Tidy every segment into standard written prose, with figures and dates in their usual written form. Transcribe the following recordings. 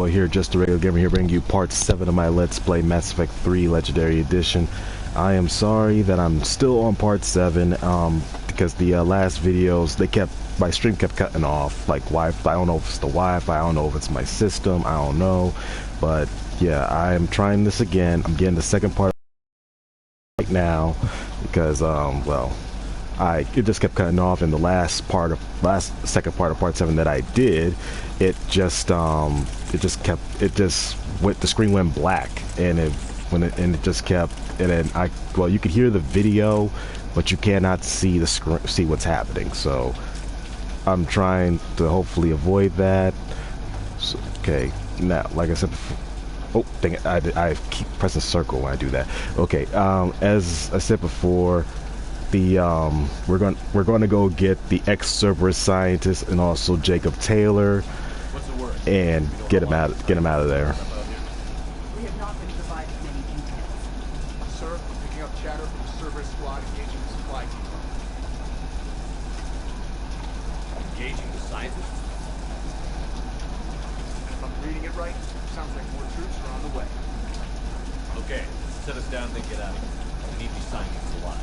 Well, here, just a regular gamer here, bringing you part 7 of my Let's Play Mass Effect 3 Legendary Edition. I am sorry that I'm still on part 7, because the last videos, my stream kept cutting off, like Wi-Fi. I don't know if it's the Wi-Fi, I don't know if it's my system, I don't know, but yeah, I am trying this again. I'm getting the second part right now, because, well, it just kept cutting off, and the second part of part 7 that I did, the screen went black, and it just kept, and then well, you could hear the video, but you cannot see see what's happening. So I'm trying to hopefully avoid that. So, okay, now, like I said before, oh, dang it, I keep pressing circle when I do that. Okay, as I said before, we're going to go get the ex-Cerberus scientist and also Jacob Taylor, and get him out of there. We have not been provided many details. Sir, we're picking up chatter from the Cerberus squad engaging the supply team. Engaging the scientists? And if I'm reading it right, sounds like more troops are on the way. Okay, set us down and then get out of here. We need these scientists alive.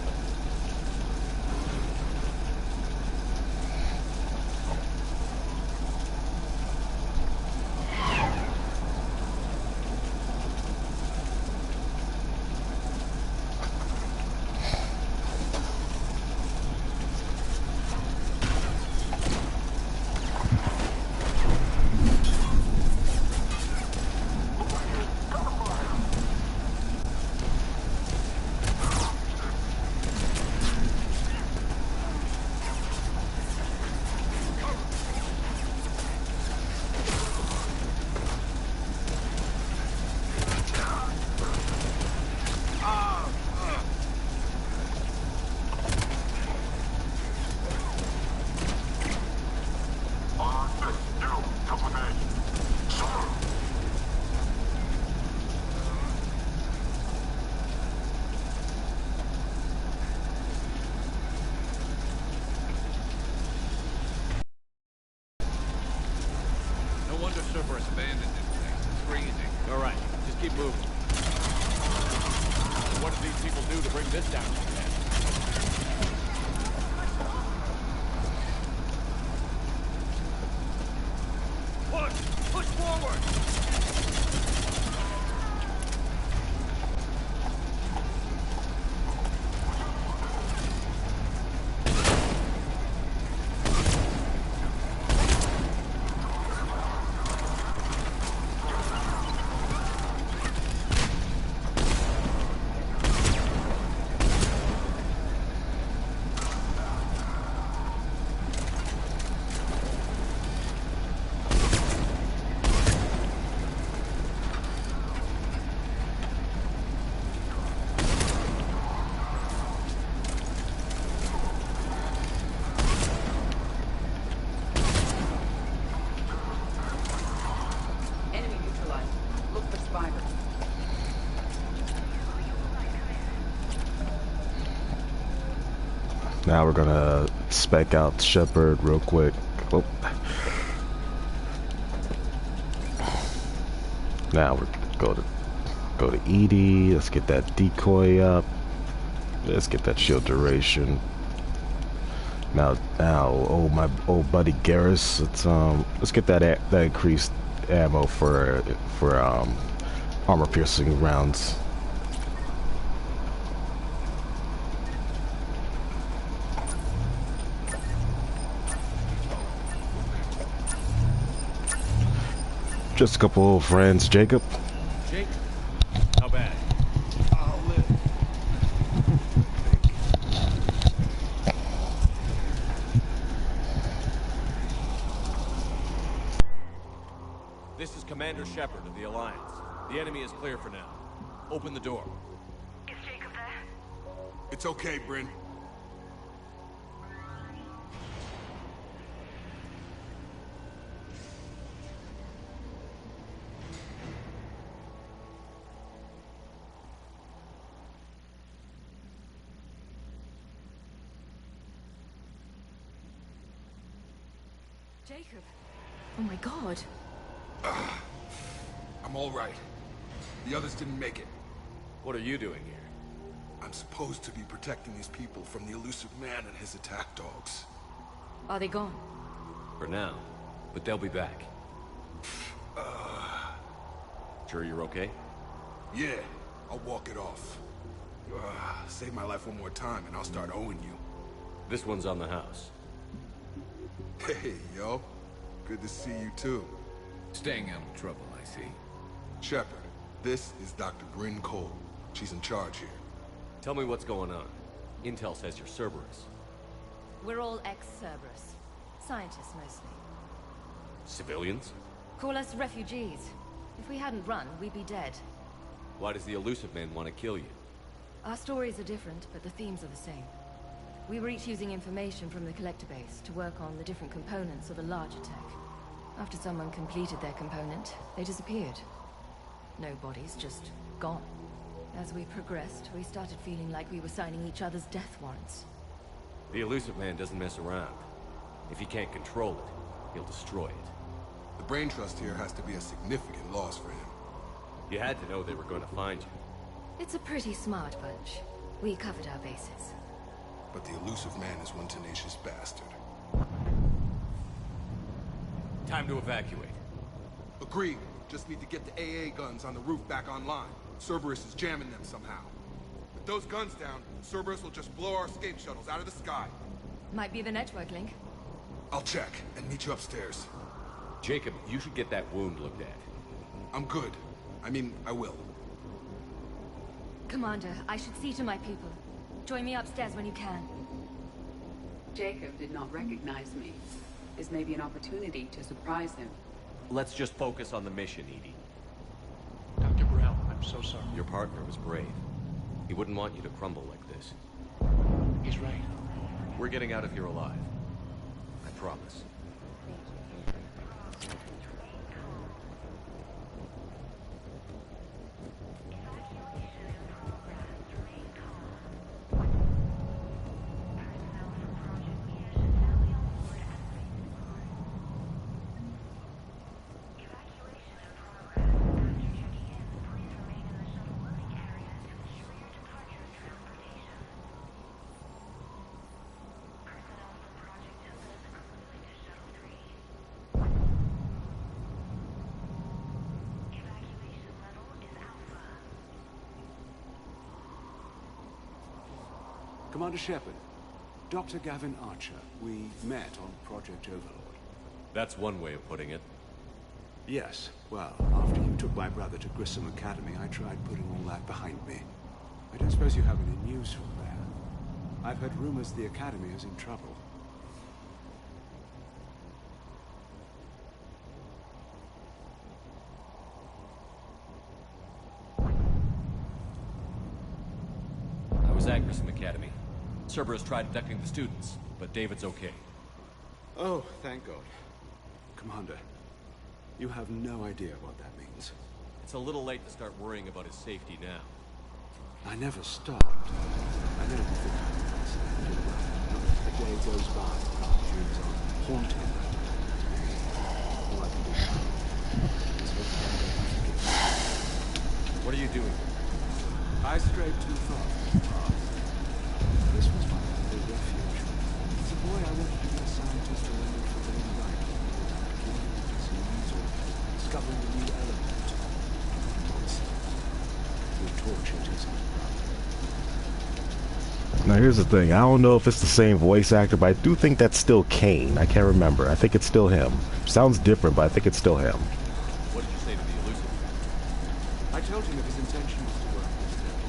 Cerberus abandoned everything. It's crazy. All right, just keep moving. What did these people do to bring this down to the end? Push forward! Now we're gonna spec out Shepard real quick. Oh. Now we're go to EDI. Let's get that decoy up. Let's get that shield duration. Now, oh, my old buddy Garrus. Let's get that increased ammo for armor piercing rounds. Just a couple old friends, Jacob. Jake? How bad? I'll live. This is Commander Shepard of the Alliance. The enemy is clear for now. Open the door. Is Jacob there? It's okay, Bryn. Jacob. Oh my god. all right. The others didn't make it. What are you doing here? I'm supposed to be protecting these people from the elusive man and his attack dogs. Are they gone? For now. But they'll be back. Sure you're okay? Yeah, I'll walk it off. Save my life one more time and I'll start owing you. This one's on the house. Hey, yo. Good to see you too. Staying out of trouble, I see. Shepard, this is Dr. Bryn Cole. She's in charge here. Tell me what's going on. Intel says you're Cerberus. We're all ex-Cerberus. Scientists, mostly. Civilians? Call us refugees. If we hadn't run, we'd be dead. Why does the elusive man want to kill you? Our stories are different, but the themes are the same. We were each using information from the collector base to work on the different components of a larger tech. After someone completed their component, they disappeared. No bodies, just gone. As we progressed, we started feeling like we were signing each other's death warrants. The elusive man doesn't mess around. If he can't control it, he'll destroy it. The brain trust here has to be a significant loss for him. You had to know they were going to find you. It's a pretty smart bunch. We covered our bases. But the elusive man is one tenacious bastard. Time to evacuate. Agreed. Just need to get the AA guns on the roof back online. Cerberus is jamming them somehow. With those guns down, Cerberus will just blow our escape shuttles out of the sky. Might be the network link. I'll check and meet you upstairs. Jacob, you should get that wound looked at. I'm good. I mean, I will. Commander, I should see to my people. Join me upstairs when you can. Jacob did not recognize me. This may be an opportunity to surprise him. Let's just focus on the mission, Edie. Dr. Burrell, I'm so sorry. Your partner was brave. He wouldn't want you to crumble like this. He's right. We're getting out of here alive. I promise. Commander Shepard, Dr. Gavin Archer, we met on Project Overlord. That's one way of putting it. Yes, well, after you took my brother to Grissom Academy, I tried putting all that behind me. I don't suppose you have any news from there. I've heard rumors the Academy is in trouble. I was at Grissom Academy. Cerberus tried abducting the students, but David's okay. Oh, thank God. Commander, you have no idea what that means. It's a little late to start worrying about his safety now. I never stopped. I know you think I'm insane. You're right. Not a day goes by without dreams on haunting. All I can do now is hope one day you forget me. What are you doing? I strayed too far from the path. This was my only refuge. As a boy, I wanted to be a scientist to learn for their own right. Curing disease or discovering a new element. Nonsense. Your tortured is Now here's the thing, I don't know if it's the same voice actor, but I do think that's still Kane. I can't remember. I think it's still him. Sounds different, but I think it's still him. What did you say to the elusive man? I told him that his intention was to work this day.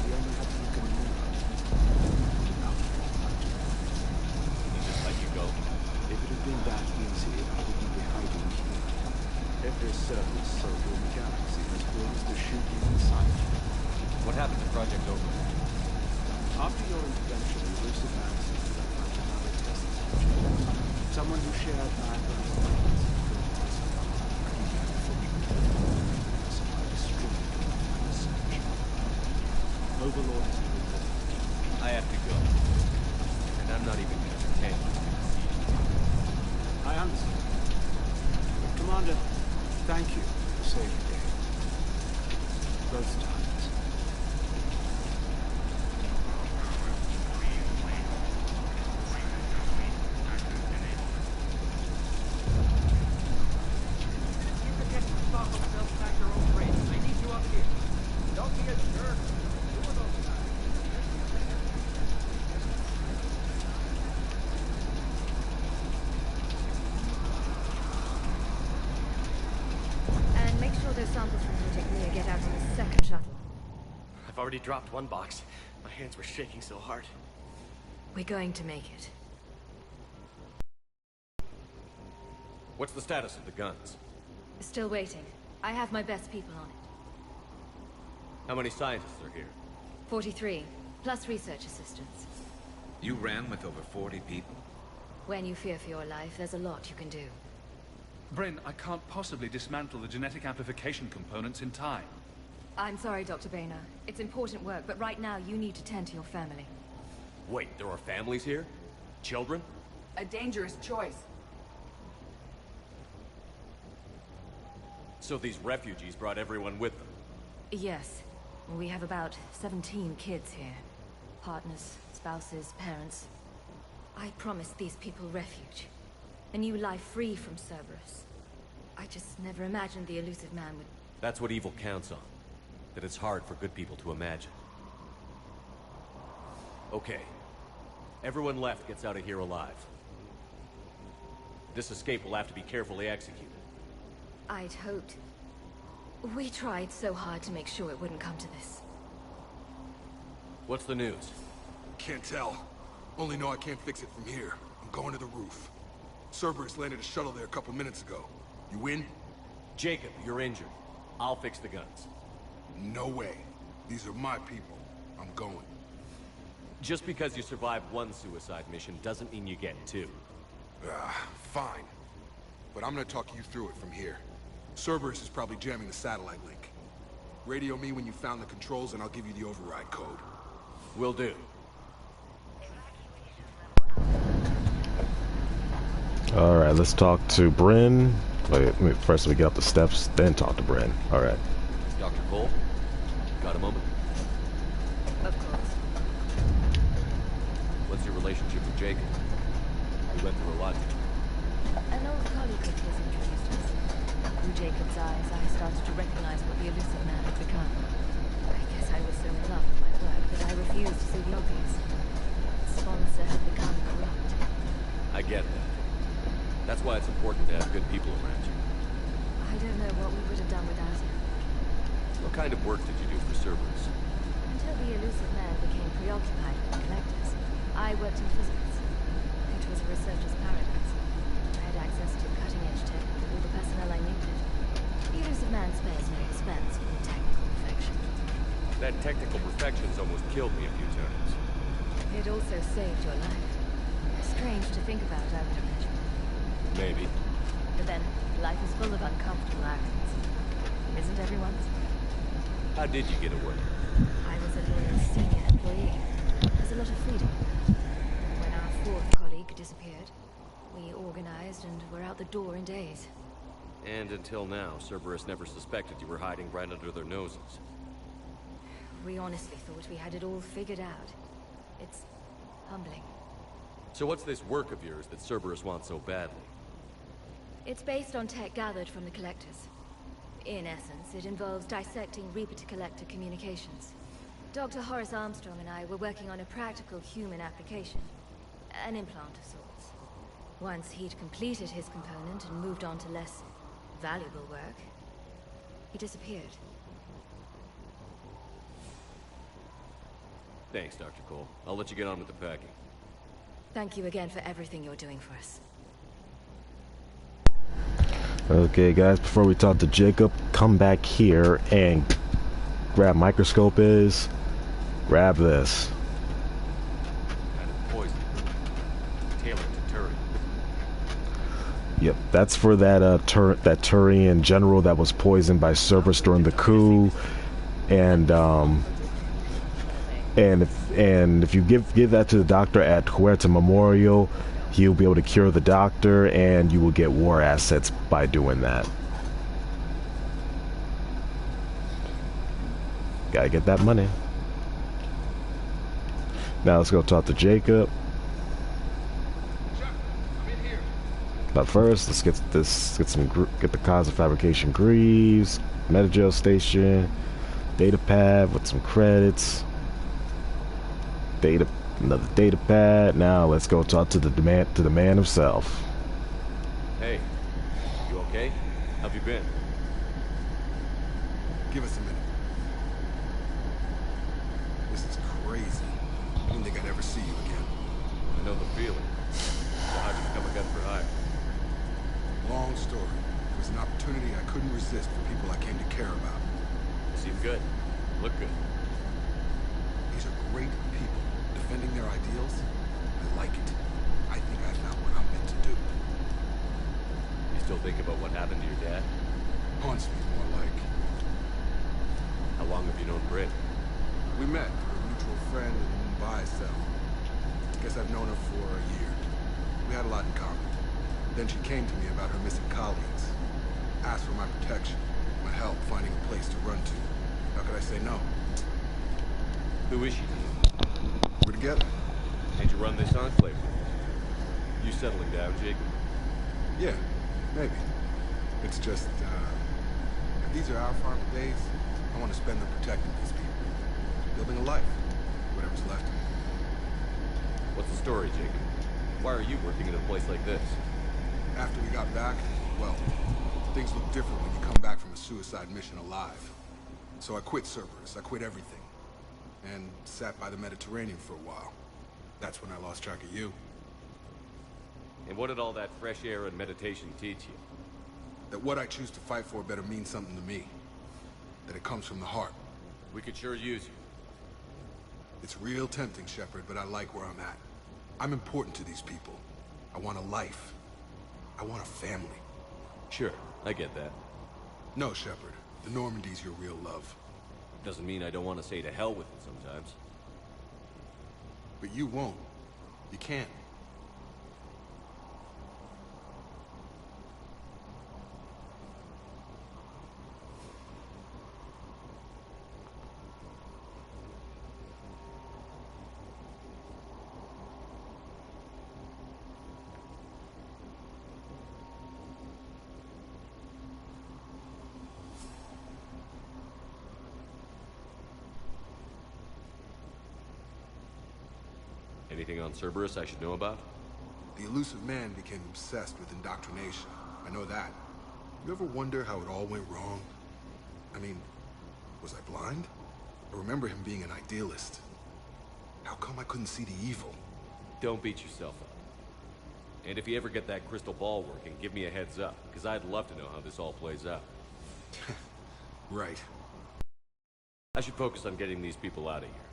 He only had to look in the mirror. He just let you go? If it had been that easy, I wouldn't be hiding here. Every service soldier in the galaxy has orders to shoot you in sight. What happened to Project Overlord? After your intervention, the elusive man insisted I find another test subject. Someone who shared my brother's so I destroyed my research. Overlord is I have to go. And I'm not even going to pretend I didn't see you. I understand. Commander, thank you for saving me. samples from Project Mia get out on the second shuttle. I've already dropped one box. My hands were shaking so hard. We're going to make it. What's the status of the guns? Still waiting. I have my best people on it. How many scientists are here? 43, plus research assistants. You ran with over 40 people? When you fear for your life, there's a lot you can do. Bryn, I can't possibly dismantle the genetic amplification components in time. I'm sorry, Dr. Boehner. It's important work, but right now you need to tend to your family. Wait, there are families here? Children? A dangerous choice. So these refugees brought everyone with them? Yes. We have about 17 kids here. Partners, spouses, parents. I promised these people refuge. A new life free from Cerberus. I just never imagined the elusive man would... That's what evil counts on. That it's hard for good people to imagine. Okay. Everyone left gets out of here alive. This escape will have to be carefully executed. I'd hoped. We tried so hard to make sure it wouldn't come to this. What's the news? Can't tell. Only know I can't fix it from here. I'm going to the roof. Cerberus landed a shuttle there a couple minutes ago. You in? Jacob, you're injured. I'll fix the guns. No way. These are my people. I'm going. Just because you survived one suicide mission doesn't mean you get two. Fine. But I'm gonna talk you through it from here. Cerberus is probably jamming the satellite link. Radio me when you found the controls and I'll give you the override code. Will do. Alright, let's talk to Bryn. Wait, first we get up the steps, then talk to Bryn. Alright. Dr. Cole? Got a moment? Of course. What's your relationship with Jacob? We went through a lot. An old colleague of his introduced us. Through Jacob's eyes, I started to recognize what the elusive man had become. I guess I was so in love with my work that I refused to see the obvious. The sponsor had become corrupt. I get that. That's why it's important to have good people around you. I don't know what we would have done without him. What kind of work did you do for Cerberus? Until the elusive man became preoccupied with the collectors, I worked in physics. It was a researcher's paradise. I had access to cutting-edge tech with all the personnel I needed. The elusive man spares no expense for technical perfection. That technical perfection's almost killed me a few times. It also saved your life. Strange to think about, I would imagine. Maybe. But then, life is full of uncomfortable accidents. Isn't everyone's? How did you get away? I was a loyal senior employee. There's a lot of freedom. When our fourth colleague disappeared, we organized and were out the door in days. And until now, Cerberus never suspected you were hiding right under their noses. We honestly thought we had it all figured out. It's humbling. So what's this work of yours that Cerberus wants so badly? It's based on tech gathered from the Collectors. In essence, it involves dissecting Reaper-to-Collector communications. Dr. Horace Armstrong and I were working on a practical human application. An implant of sorts. Once he'd completed his component and moved on to less valuable work, he disappeared. Thanks, Dr. Cole. I'll let you get on with the packing. Thank you again for everything you're doing for us. Okay, guys, before we talk to Jacob, come back here and grab microscope is. Grab this. Kind of poison. Tailored to Turian. Yep, that's for that that Turian general that was poisoned by Cerberus during the coup, and if you give that to the doctor at Huerta Memorial, he'll be able to cure the doctor, and you will get war assets by doing that. Gotta get that money. Now let's go talk to Jacob. But first, let's get the cause of fabrication greaves, Metagel station, data pad with some credits. Another data pad. Now let's go talk to the man himself. Hey, you okay? How've you been? Give us a minute. This is crazy. I didn't think I'd ever see you again. I know the feeling. So how'd you become a gun for hire? Long story. It was an opportunity I couldn't resist for people I came to care about. You seem good. Look good. These are great people, defending their ideals. I like it. I think I found what I'm meant to do. You still think about what happened to your dad? Haunts me more like. How long have you known Britt? We met through a mutual friend in the Mumbai cell. Guess I've known her for a year. We had a lot in common. Then she came to me about her missing colleagues. Asked for my protection, my help finding a place to run to. How could I say no? Who is she? We're together. And you run this enclave? You settling down, Jacob? Yeah, maybe. It's just, if these are our final days, I want to spend them protecting these people. Building a life. Whatever's left of me. What's the story, Jacob? Why are you working in a place like this? After we got back, well, things look different when you come back from a suicide mission alive. So I quit Cerberus. I quit everything. And sat by the Mediterranean for a while. That's when I lost track of you. And what did all that fresh air and meditation teach you? That what I choose to fight for better mean something to me. That it comes from the heart. We could sure use you. It's real tempting, Shepard, but I like where I'm at. I'm important to these people. I want a life. I want a family. Sure, I get that. No, Shepard. The Normandy's your real love. Doesn't mean I don't want to say to hell with it sometimes. But you won't. You can't. Anything on Cerberus I should know about? The elusive man became obsessed with indoctrination. I know that. You ever wonder how it all went wrong? I mean, was I blind? I remember him being an idealist. How come I couldn't see the evil? Don't beat yourself up. And if you ever get that crystal ball working, give me a heads up, because I'd love to know how this all plays out. Right. I should focus on getting these people out of here.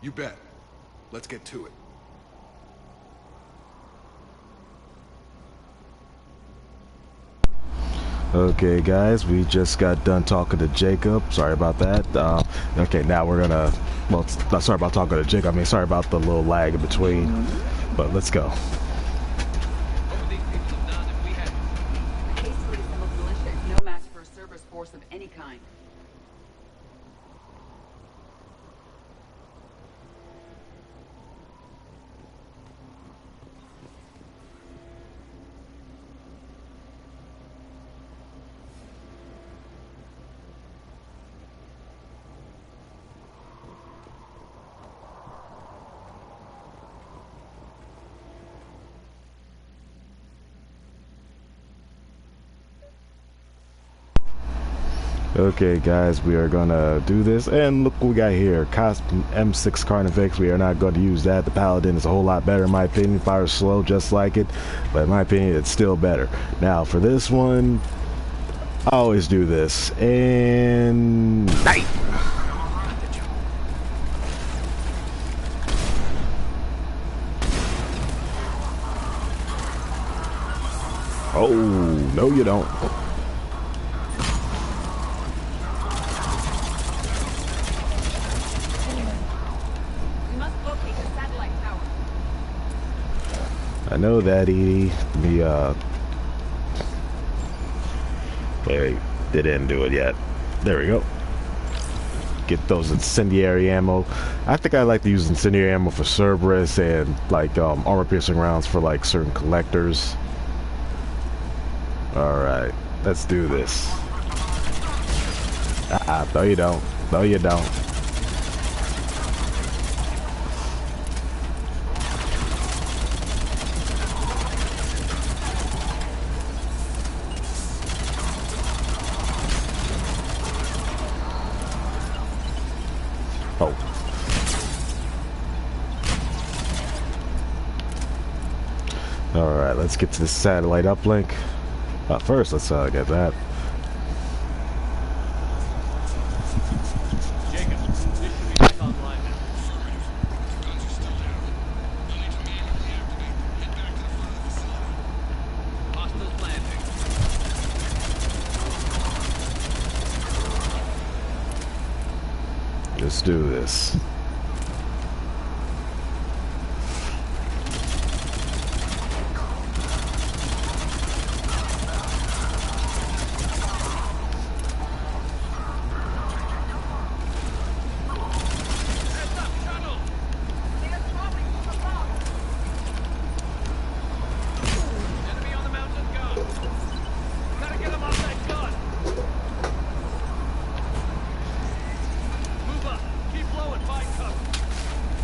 You bet. Let's get to it. Okay, guys, we just got done talking to Jacob. Sorry about that. Okay, now we're gonna. Well, not sorry about talking to Jacob. I mean, sorry about the little lag in between. But let's go. The hastily assembled militia is no match for a Cerberus force of any kind. Okay, guys, we are gonna do this, and look what we got here. Cost M6 Carnifex. We are not going to use that. The Paladin is a whole lot better in my opinion. Fires slow just like it, but in my opinion it's still better. Now for this one, I always do this, and night. Oh, no you don't. I know that he, wait, they didn't do it yet. There we go. Get those incendiary ammo. I think I like to use incendiary ammo for Cerberus and like armor piercing rounds for like certain collectors. Alright, let's do this. No you don't. No you don't. Alright, let's get to the satellite uplink. First, let's get that. Jacob, this should be back online now. Guns are still down. You'll need to manually reactivate. Head back to the front of the facility. Hostiles landing. Let's do this.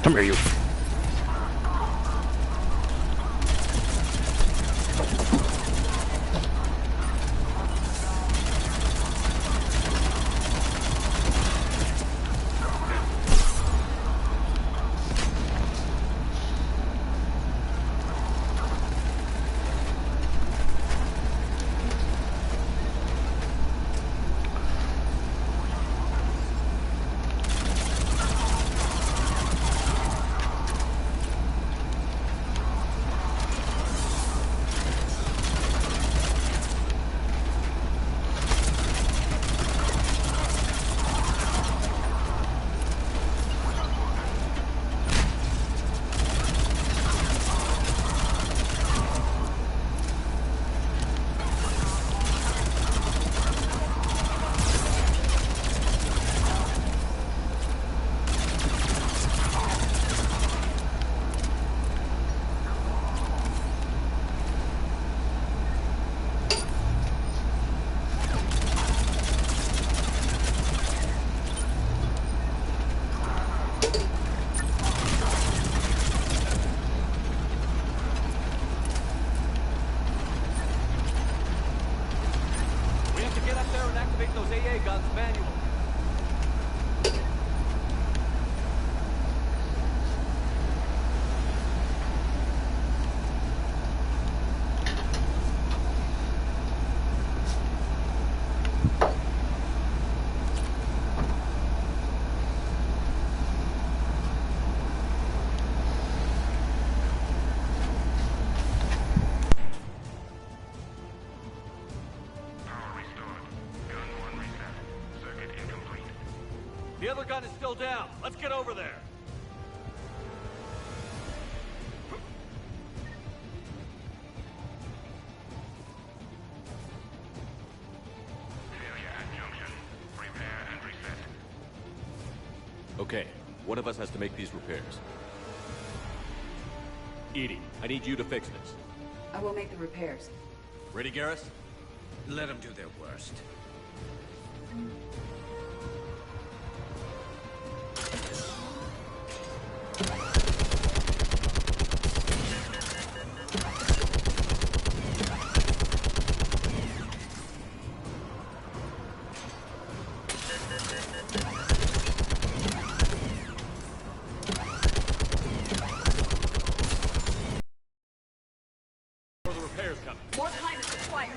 Come here, you. The other gun is still down. Let's get over there. Failure at junction. Repair and reset. Okay, one of us has to make these repairs. Edie, I need you to fix this. I will make the repairs. Ready, Garrus? Let them do their worst. Or the repairs coming. More time is required.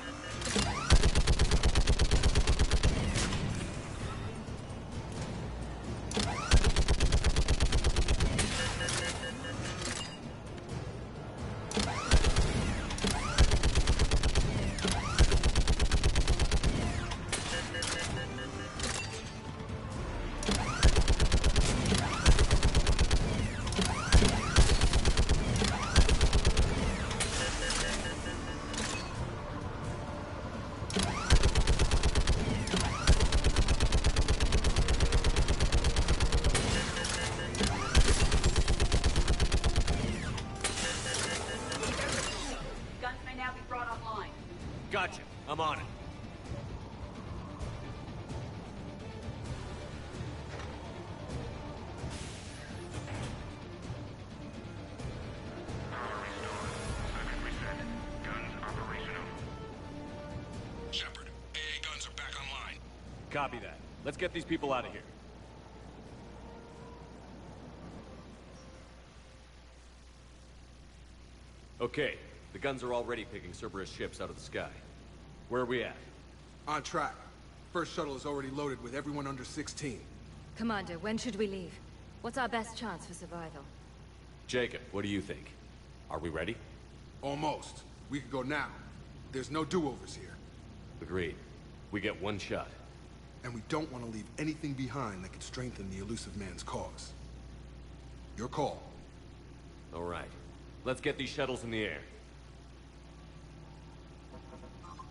Guns may now be brought online. Gotcha. I'm on it. Shepard, AA guns are back online. Copy that. Let's get these people out of here. Okay, The guns are already picking Cerberus ships out of the sky. Where are we at? On track. First shuttle is already loaded with everyone under 16. Commander, when should we leave? What's our best chance for survival? Jacob, what do you think? Are we ready? Almost. We could go now. There's no do-overs here. Agreed. We get one shot. And we don't want to leave anything behind that could strengthen the Illusive Man's cause. Your call. All right. Let's get these shuttles in the air.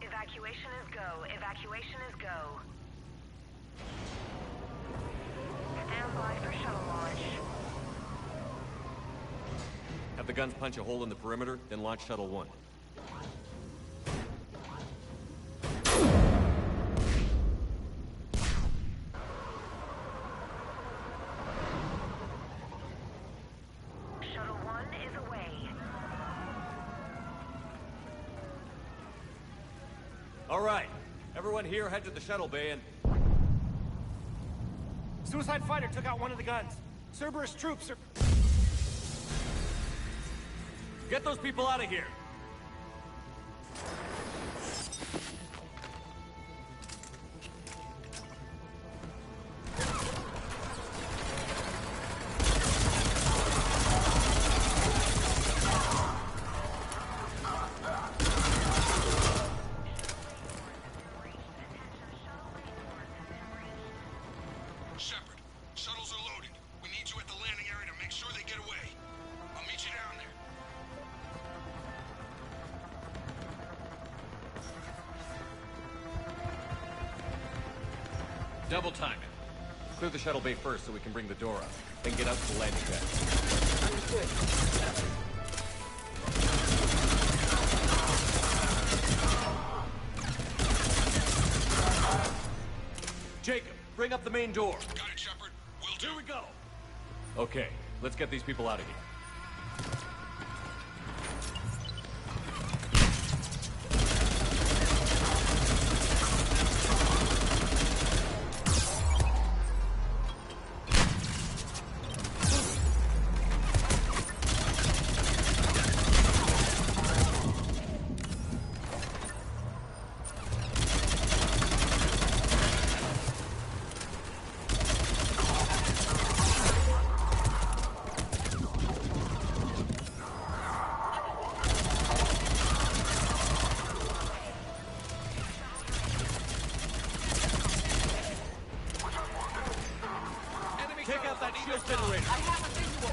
Evacuation is go. Evacuation is go. Stand by for shuttle launch. Have the guns punch a hole in the perimeter, then launch Shuttle 1. Shuttle 1 is away. All right. Everyone here head to the shuttle bay and... Suicide fighter took out one of the guns. Cerberus troops are... Get those people out of here! Shepard, shuttles are loaded. We need you at the landing area to make sure they get away. I'll meet you down there. Double time it. Clear the shuttle bay first so we can bring the door up. Then get out to the landing pad. Understood. Jacob, bring up the main door. Got it, Shepard. Will do. Here we go. Okay, let's get these people out of here. Take out that shield generator. I have a visual.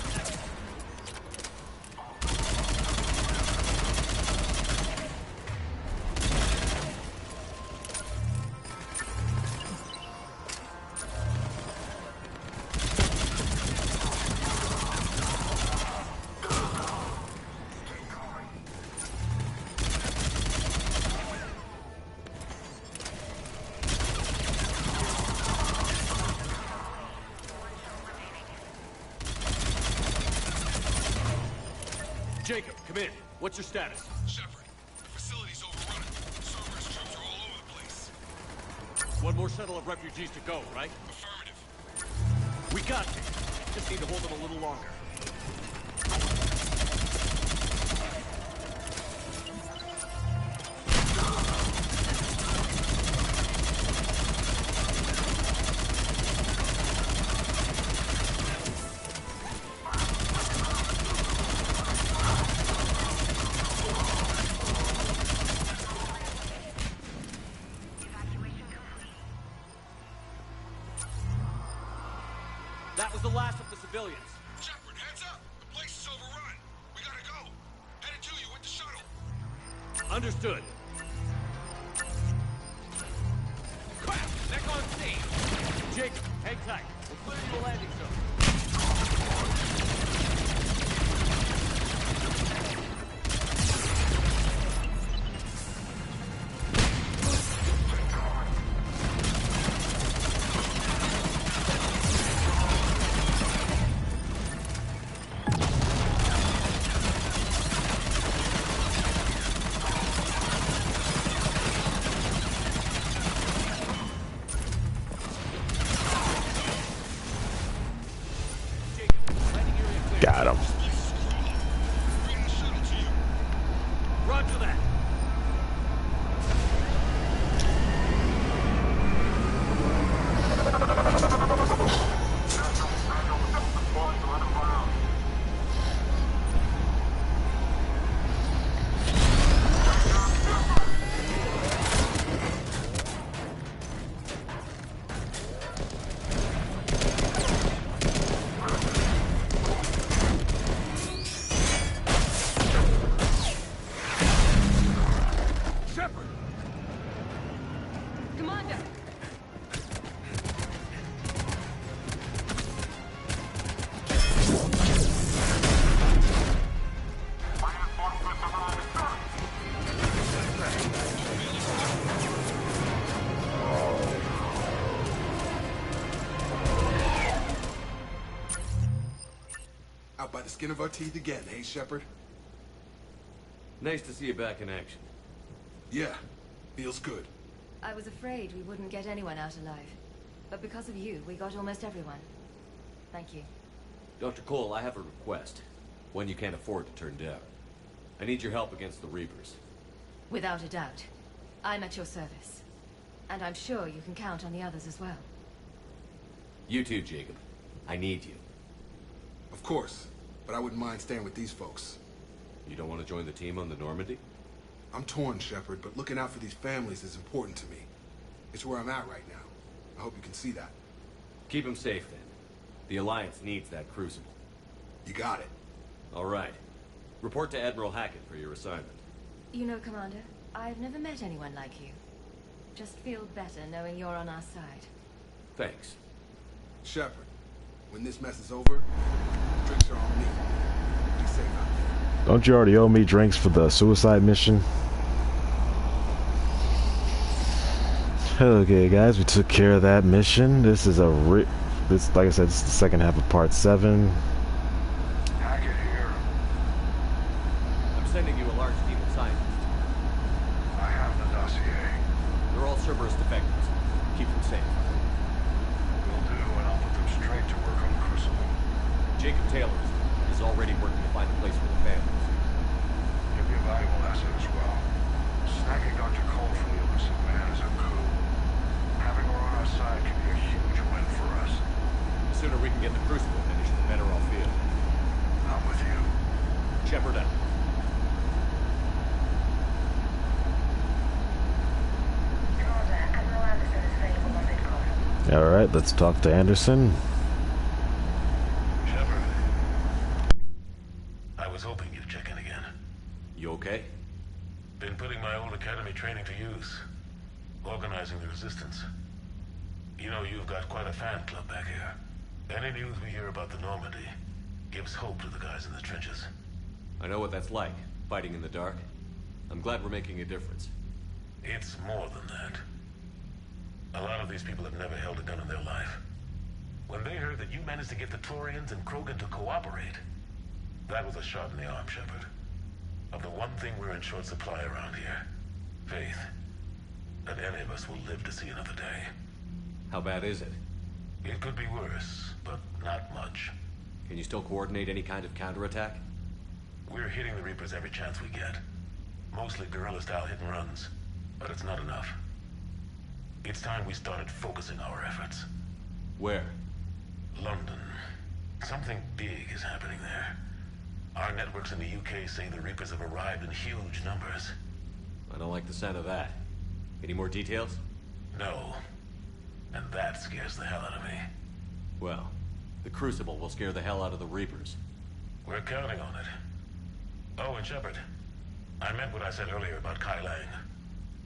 Jacob, come in. What's your status? Shepard, the facility's overrun. Cerberus troops are all over the place. One more shuttle of refugees to go, right? Affirmative. We got this. Just need to hold them a little longer. That was the last of the civilians. Shepard, heads up! The place is overrun. We gotta go. Headed to you with the shuttle. Understood. Crap! Back on scene! Jacob, hang tight. We're clearing the landing zone. Got him. out by the skin of our teeth again, hey, Shepard? Nice to see you back in action. Yeah, feels good. I was afraid we wouldn't get anyone out alive. But because of you, we got almost everyone. Thank you. Dr. Cole, I have a request. One you can't afford to turn down. I need your help against the Reapers. Without a doubt. I'm at your service. And I'm sure you can count on the others as well. You too, Jacob. I need you. Of course, but I wouldn't mind staying with these folks. You don't want to join the team on the Normandy? I'm torn, Shepard, but looking out for these families is important to me. It's where I'm at right now. I hope you can see that. Keep them safe, then. The Alliance needs that Crucible. You got it. All right. Report to Admiral Hackett for your assignment. You know, Commander, I've never met anyone like you. Just feel better knowing you're on our side. Thanks. Shepard, when this mess is over, drinks are on me. Be safe out there. Don't you already owe me drinks for the suicide mission? Okay, guys, we took care of that mission. This is like I said, this is the second half of part 7. Hackett here. I'm sending you a large team of scientists. I have the dossier. They're all Cerberus defectors. Keep them safe. Will do, and I'll put them straight to work on the Crucible. Jacob Taylor is already working to find a place for the families. He'll be a valuable asset as well. Snagging Dr. Cole from the illicit man is a coup. Having her on our side can be a huge win for us. The sooner we can get the Crucible finished, the better I'll feel. I'm with you. Shepard out. Commander, Admiral Anderson is available on VidCon. Alright, let's talk to Anderson. Shepard. I was hoping you'd check in again. You okay? Been putting my old academy training to use. Organizing the resistance. You know, you've got quite a fan club back here. Any news we hear about the Normandy gives hope to the guys in the trenches. I know what that's like, fighting in the dark. I'm glad we're making a difference. It's more than that. A lot of these people have never held a gun in their life. When they heard that you managed to get the Turians and Krogan to cooperate, that was a shot in the arm, Shepard. Of the one thing we're in short supply around here, faith. That any of us will live to see another day. How bad is it? It could be worse, but not much. Can you still coordinate any kind of counterattack? We're hitting the Reapers every chance we get. Mostly guerrilla-style hit-and-runs, but it's not enough. It's time we started focusing our efforts. Where? London. Something big is happening there. Our networks in the UK say the Reapers have arrived in huge numbers. I don't like the sound of that. Any more details? No. And that scares the hell out of me. Well, the Crucible will scare the hell out of the Reapers. We're counting on it. Oh, and Shepard, I meant what I said earlier about Kai Lang.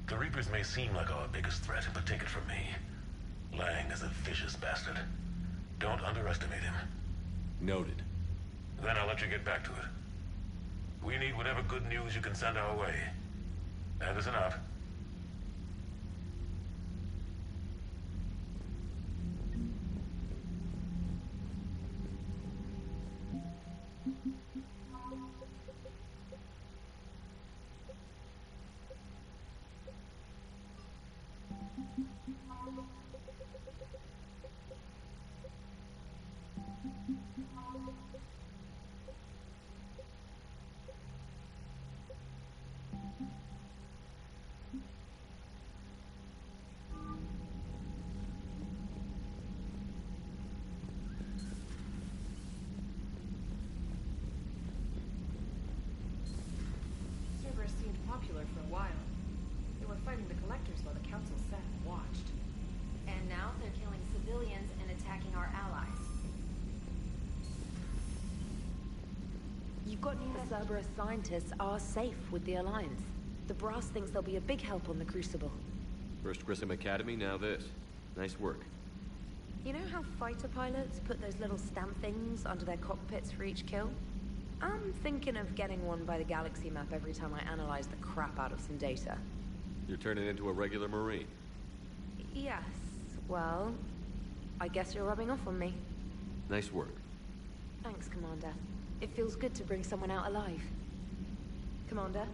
The Reapers may seem like our biggest threat, but take it from me. Lang is a vicious bastard. Don't underestimate him. Noted. Then I'll let you get back to it. We need whatever good news you can send our way. Anderson out. Cerberus seemed popular for a while. They were fighting the Collectors while the Council sat and watched. And now they're killing civilians and attacking our allies. You've got news. Cerberus scientists are safe with the Alliance. The Brass thinks they'll be a big help on the Crucible. First Grissom Academy, now this. Nice work. You know how fighter pilots put those little stamp things under their cockpits for each kill? I'm thinking of getting one by the galaxy map every time I analyze the crap out of some data. You're turning into a regular Marine. Yes, well, I guess you're rubbing off on me. Nice work. Thanks, Commander. It feels good to bring someone out alive. Commander?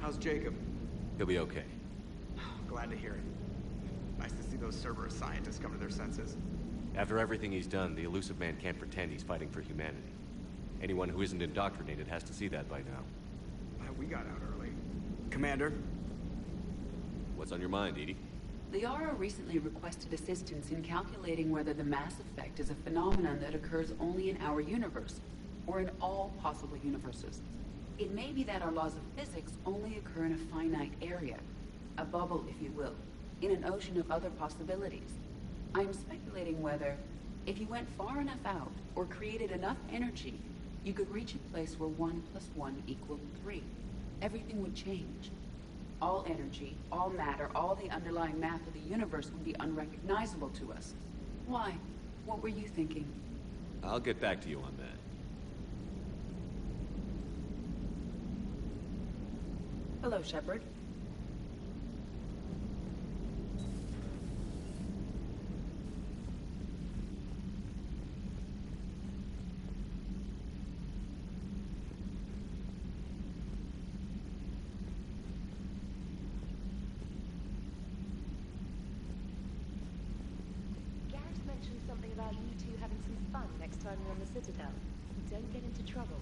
How's Jacob? He'll be okay. Glad to hear it. Nice to see those Cerberus scientists come to their senses. After everything he's done, the Illusive Man can't pretend he's fighting for humanity. Anyone who isn't indoctrinated has to see that by now. We got out early. Commander? What's on your mind, Edie? Liara recently requested assistance in calculating whether the mass effect is a phenomenon that occurs only in our universe, or in all possible universes. It may be that our laws of physics only occur in a finite area, a bubble, if you will, in an ocean of other possibilities. I'm speculating whether, if you went far enough out, or created enough energy, you could reach a place where 1 + 1 = 3. Everything would change. All energy, all matter, all the underlying math of the universe would be unrecognizable to us. Why? What were you thinking? I'll get back to you on that. Hello, Shepard. Garrus mentioned something about you two having some fun next time you're on the Citadel. Don't get into trouble.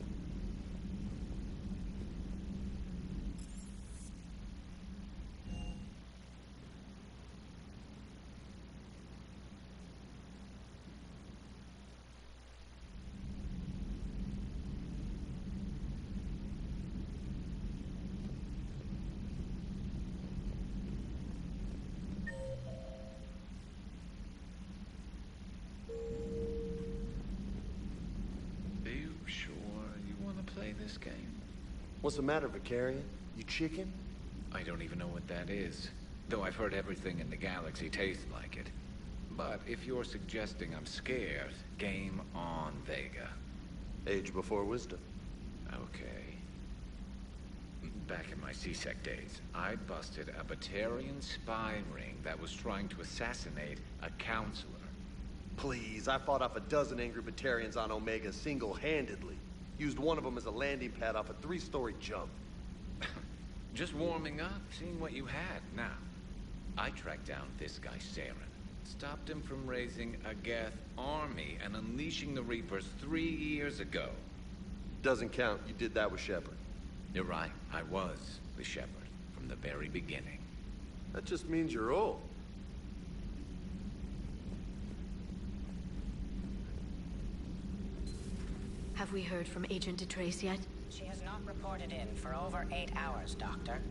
This game. What's the matter, Vicarian? You chicken? I don't even know what that is, though I've heard everything in the galaxy tastes like it. But if you're suggesting I'm scared, game on, Vega. Age before wisdom. Okay. Back in my CSEC days, I busted a Batarian spy ring that was trying to assassinate a counselor. Please, I fought off a dozen angry Batarians on Omega single-handedly. Used one of them as a landing pad off a 3-story jump. Just warming up, seeing what you had. Now, I tracked down this guy, Saren. Stopped him from raising a Geth army and unleashing the Reapers 3 years ago. Doesn't count. You did that with Shepard. You're right. I was with Shepard from the very beginning. That just means you're old. Have we heard from Agent DeTrace yet? She has not reported in for over 8 hours, Doctor.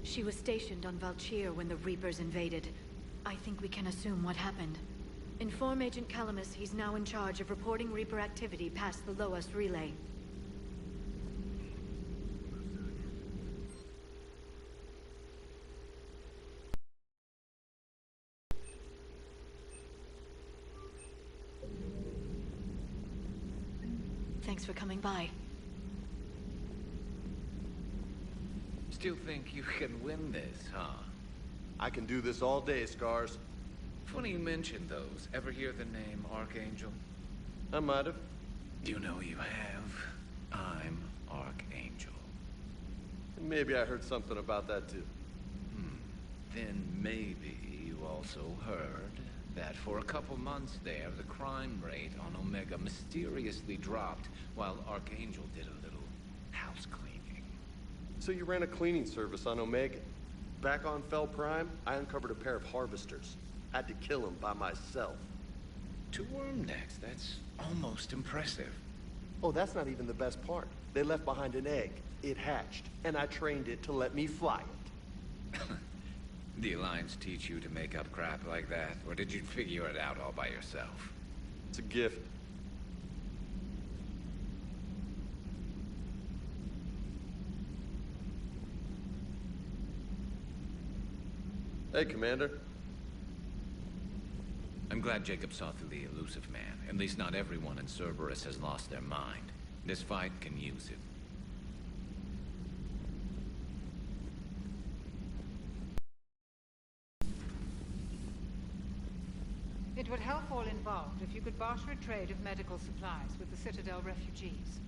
She was stationed on Valchir when the Reapers invaded. I think we can assume what happened. Inform Agent Calamus he's now in charge of reporting Reaper activity past the Loas relay. Thanks for coming by. Still think you can win this, huh? I can do this all day, Scars. Funny you mentioned those. Ever hear the name Archangel? I might have. You know you have. I'm Archangel. Maybe I heard something about that too. Then maybe you also heard that for a couple months there, the crime rate on Omega mysteriously dropped while Archangel did a little house cleaning. So you ran a cleaning service on Omega. Back on Fel Prime, I uncovered a pair of harvesters. Had to kill them by myself. 2 worm necks, that's almost impressive. Oh, that's not even the best part. They left behind an egg. It hatched, and I trained it to let me fly it. The Alliance teach you to make up crap like that, or did you figure it out all by yourself? It's a gift. Hey, Commander. I'm glad Jacob saw through the elusive man. At least not everyone in Cerberus has lost their mind. This fight can use it. It would help all involved if you could barter a trade of medical supplies with the Citadel refugees.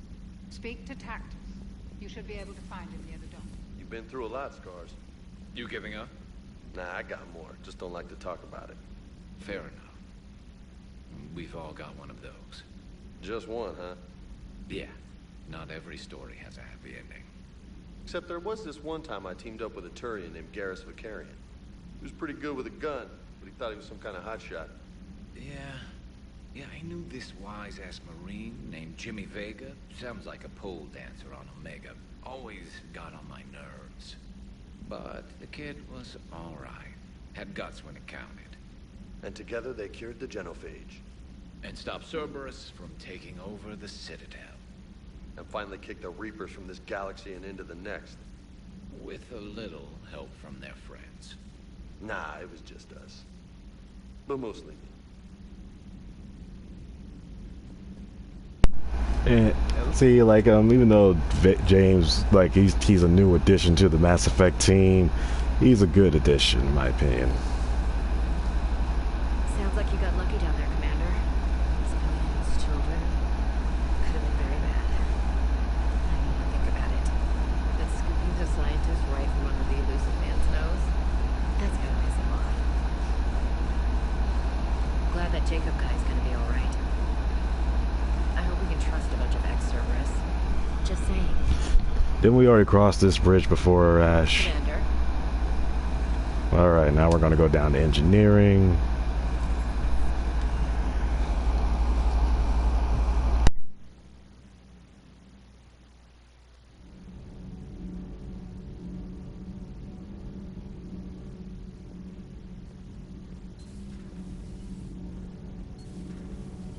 Speak to Tactus. You should be able to find him near the dock. You've been through a lot, Scars. You giving up? Nah, I got more. Just don't like to talk about it. Fair enough. We've all got one of those. Just one, huh? Yeah. Not every story has a happy ending. Except there was this one time I teamed up with a Turian named Garrus Vakarian. He was pretty good with a gun, but he thought he was some kind of hotshot. Yeah, I knew this wise-ass Marine named Jimmy Vega. Sounds like a pole dancer on Omega. Always got on my nerves. But the kid was alright. Had guts when it counted. And together they cured the genophage. And stopped Cerberus from taking over the Citadel. And finally kicked the Reapers from this galaxy and into the next. With a little help from their friends. Nah, it was just us. But mostly me. And see, like, even though James, like, he's a new addition to the Mass Effect team, he's a good addition, in my opinion. Sounds like you got lucky down there, Commander. Civilians, children. Could have been very bad. I mean, think about it. But scooping the scientist right from under the elusive man's nose, that's gonna piss him off. Glad that Jacob guy's gonna be alright. I hope we can trust a bunch of ex-Cerberus. Just saying. Didn't we already cross this bridge before, Ash? Commander. Alright, now we're gonna go down to engineering.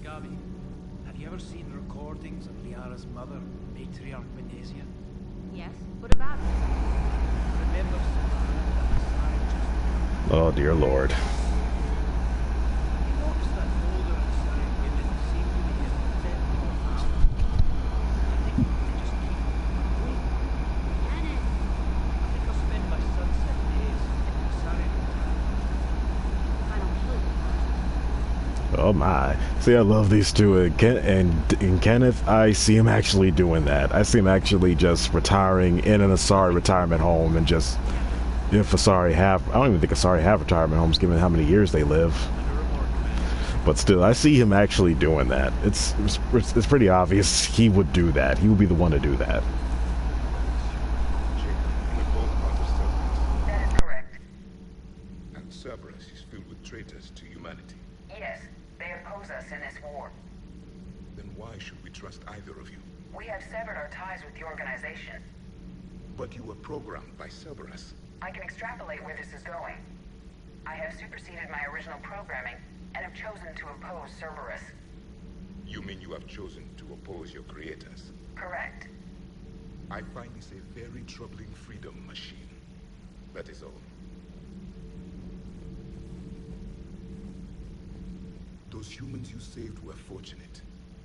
Gabi, have you ever seen recordings of Liara's mother, Matriarch Benezia? Yes? What about it? Remember Oh, dear Lord. you noticed that older and silent women seem to be a bit more powerful? I think they just keep going. I think I'll spend my sunset days in Asarian. I don't believe Oh my. See, I love these two. And Kenneth, I see him actually doing that. I see him actually just retiring in an Asari retirement home and just... If Asari have... I don't even think Asari have retirement homes given how many years they live. But still, I see him actually doing that. It's pretty obvious he would do that. He would be the one to do that. That is correct. And Cerberus is filled with traitors to humanity. Yes, they oppose us in this war. Then why should we trust either of you? We have severed our ties with the organization. But you were programmed by Cerberus. I can extrapolate where this is going. I have superseded my original programming and have chosen to oppose Cerberus. You mean you have chosen to oppose your creators? Correct. I find this a very troubling freedom machine. That is all. Those humans you saved were fortunate.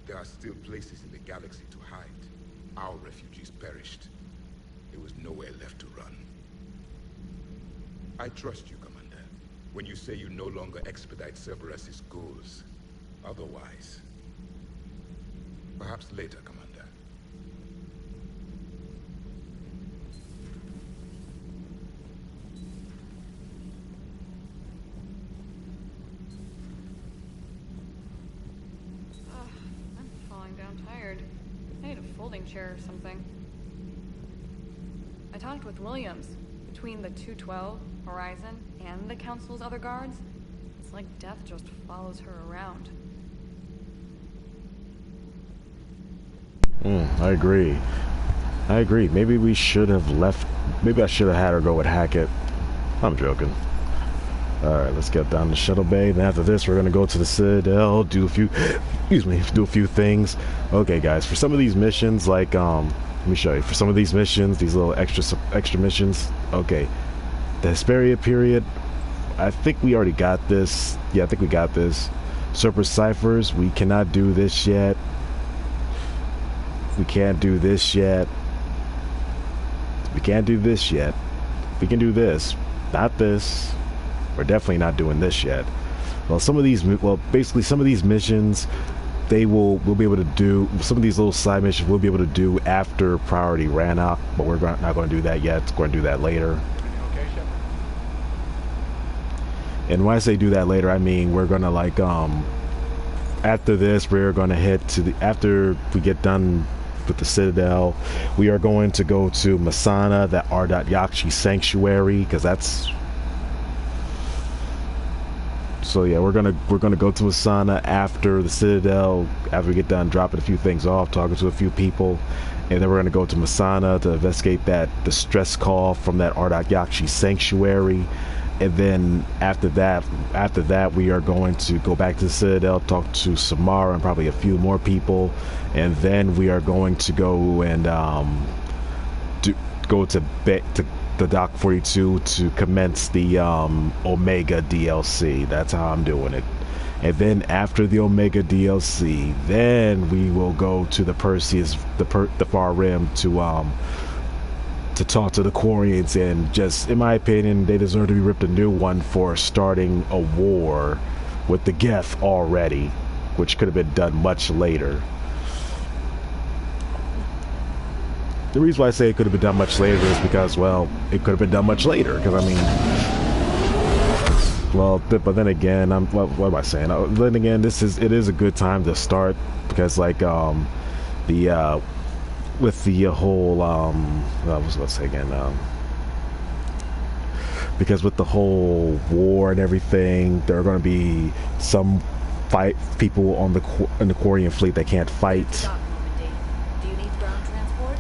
There are still places in the galaxy to hide. Our refugees perished. There was nowhere left to run. I trust you, Commander, when you say you no longer expedite Cerberus's goals. Otherwise... Perhaps later, Commander. I'm falling down tired. I need a folding chair or something. I talked with Williams. Between the 212, Horizon, and the Council's other guards, it's like death just follows her around. I agree. Maybe we should have left... Maybe I should have had her go with Hackett. I'm joking. Alright, let's get down to Shuttle Bay. Then after this, we're going to go to the Citadel, do a few... Excuse me, do a few things. Okay, guys, for some of these missions, like, let me show you. For some of these missions, these little extra missions, okay. The Hesperia period, I think we already got this. Yeah, I think we got this. Surfer Ciphers, we cannot do this yet. We can't do this yet. We can't do this yet. We can do this. Not this. We're definitely not doing this yet. Well, basically some of these missions, we'll be able to do. Some of these little side missions we'll be able to do after priority ran out, but we're not going to do that yet. We're going to do that later. And when I say do that later, I mean we're gonna like after this we're gonna head to after we get done with the Citadel, we are going to go to Masana, that Ardat-Yakshi sanctuary, because that's. So yeah, we're gonna go to Masana after the Citadel, after we get done dropping a few things off, talking to a few people, and then we're gonna go to Masana to investigate that distress call from that Ardat-Yakshi sanctuary. And then after that, we are going to go back to the Citadel, talk to Samara and probably a few more people, and then we are going to go and go to the Dock 42 to commence the Omega DLC. That's how I'm doing it. And then after the Omega DLC, then we will go to the Perseus, the Far Rim to talk to the Quarians, and just, in my opinion, they deserve to be ripped a new one for starting a war with the Geth already, which could have been done much later. The reason why I say it could have been done much later is because, well, it could have been done much later, because I mean, well, but then again, what am I saying? Then again, it is a good time to start, because like with the whole I was going to say again, because with the whole war and everything, there are going to be some people in the Quarian fleet that can't fight. Do you need ground transport?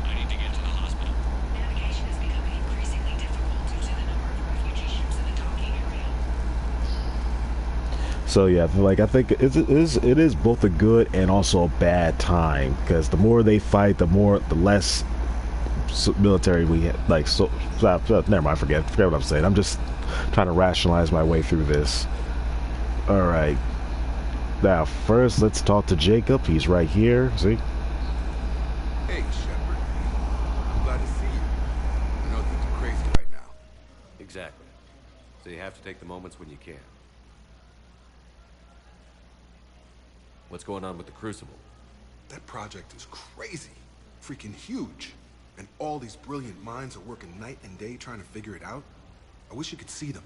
I need to get to the hospital. Navigation is becoming increasingly difficult due to the number of refugee ships in the docking area. So yeah, like I think it is both a good and also a bad time, because the more they fight, the less military we have. Like, so never mind, forget what I'm saying. I'm just trying to rationalize my way through this. All right, now first let's talk to Jacob. He's right here. See? Hey, Shepard. I'm glad to see you. I know things are crazy right now. Exactly. So you have to take the moments when you can. What's going on with the Crucible? That project is crazy. Freaking huge. And all these brilliant minds are working night and day trying to figure it out. I wish you could see them.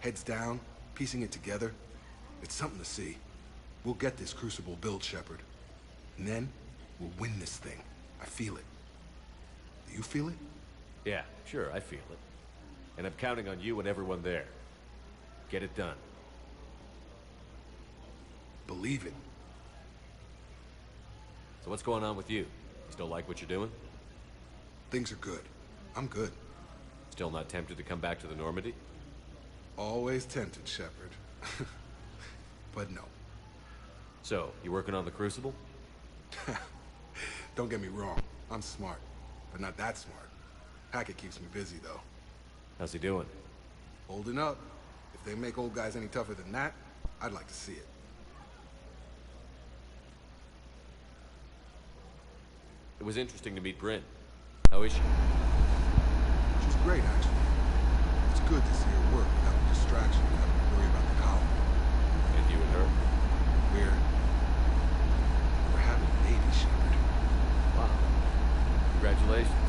Heads down, piecing it together. It's something to see. We'll get this Crucible built, Shepard. And then, we'll win this thing. I feel it. Do you feel it? Yeah, sure, I feel it. And I'm counting on you and everyone there. Get it done. Believe it. So what's going on with you? You still like what you're doing? Things are good. I'm good. Still not tempted to come back to the Normandy? Always tempted, Shepard. But no. So, you working on the Crucible? Don't get me wrong. I'm smart. But not that smart. Hackett keeps me busy, though. How's he doing? Holding up. If they make old guys any tougher than that, I'd like to see it. It was interesting to meet Bryn. How is she? She's great, actually. It's good to see her work without the distraction of having to worry about the colony. And you and her? We're having a baby, Shepard. Wow. Congratulations.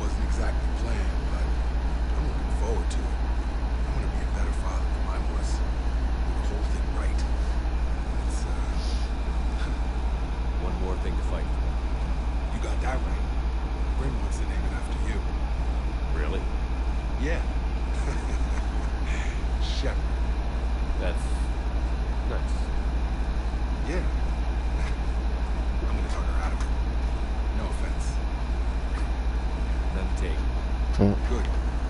Wasn't exactly planned, but I'm looking forward to it. I want to be a better father than mine was. Do the whole thing right. It's, One more thing to fight for. You got that right. Bryn wants to name it after you. Really? Yeah. Shepard. That's nice. Yeah. I'm gonna talk her out of it. No offense. None taken. Good.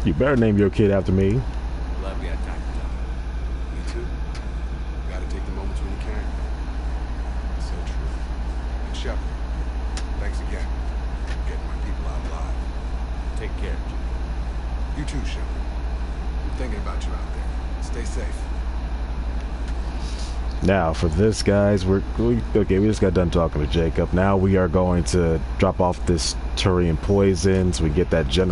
You better name your kid after me. Glad we had time to talk. Me too. You gotta take the moments when you can. So true. And Shepard, thanks again for getting my people out alive. Take care, Jim. You too, Shepard. Thinking about you out there. Stay safe. Now, for this, guys, we just got done talking to Jacob. Now we are going to drop off this Turian poison so we get that general